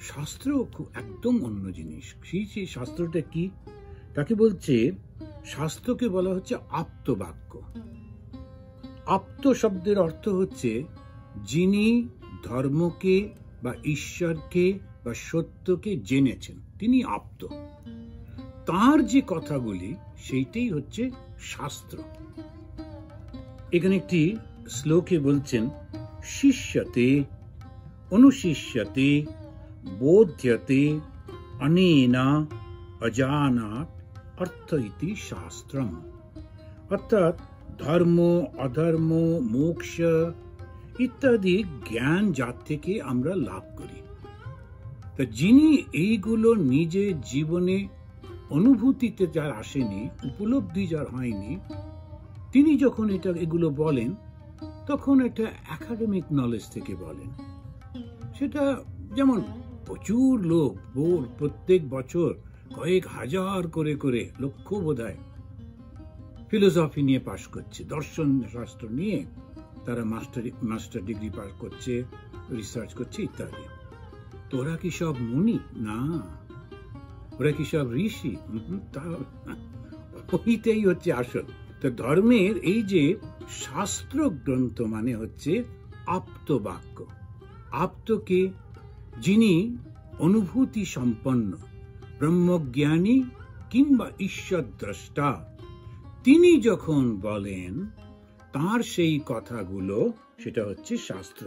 শাস্ত্র একদম অন্য জিনিস। সেই শাস্ত্রটা কি? তাকে বলছে, শাস্ত্রকে বলা হচ্ছে আপ্তবাক্য। আপ্ত শব্দের অর্থ হচ্ছে যিনি ধর্মকে বা ঈশ্বরকে বা সত্যকে জেনেছেন, তিনি আপ্ত। তার যে কথাগুলি, সেইটাই হচ্ছে শাস্ত্র। এখানে একটি শ্লোকে বলছেন, শিষ্যতে অনুশিষ্যতে বোধ্যতে অনেনা অজানাৎ অর্থ ইতি শাস্ত্রম। অর্থাৎ ধর্ম, অধর্ম, মোক্ষ ইত্যাদি জ্ঞান যার থেকে আমরা লাভ করি, তা যিনি এইগুলো নিজে জীবনে অনুভূতিতে যার আসেনি, উপলব্ধি যার হয়নি, তিনি যখন এগুলো বলেন, তখন এটা একাডেমিক নলেজ থেকে বলেন। সেটা যেমন প্রচুর লোক প্রত্যেক বছর কয়েক হাজার করে করে, লক্ষ বোধহয়, ফিলোসফি নিয়ে পাশ করছে, দর্শন শাস্ত্র নিয়ে তারা মাস্টার ডিগ্রি পাস করছে, রিসার্চ করছে ইত্যাদি। তো ওরা কি সব মুনি? না। ওরা কি সব ঋষি? ওইটাই হচ্ছে আসল। তো ধর্মের এই যে শাস্ত্র গ্রন্থ মানে হচ্ছে আপ্তবাক্য। আপ্তকে যিনি অনুভূতি সম্পন্ন, ব্রহ্মজ্ঞানী কিংবা ঈশ্বর দ্রষ্টা, তিনি যখন বলেন তার সেই কথাগুলো, সেটা হচ্ছে শাস্ত্র।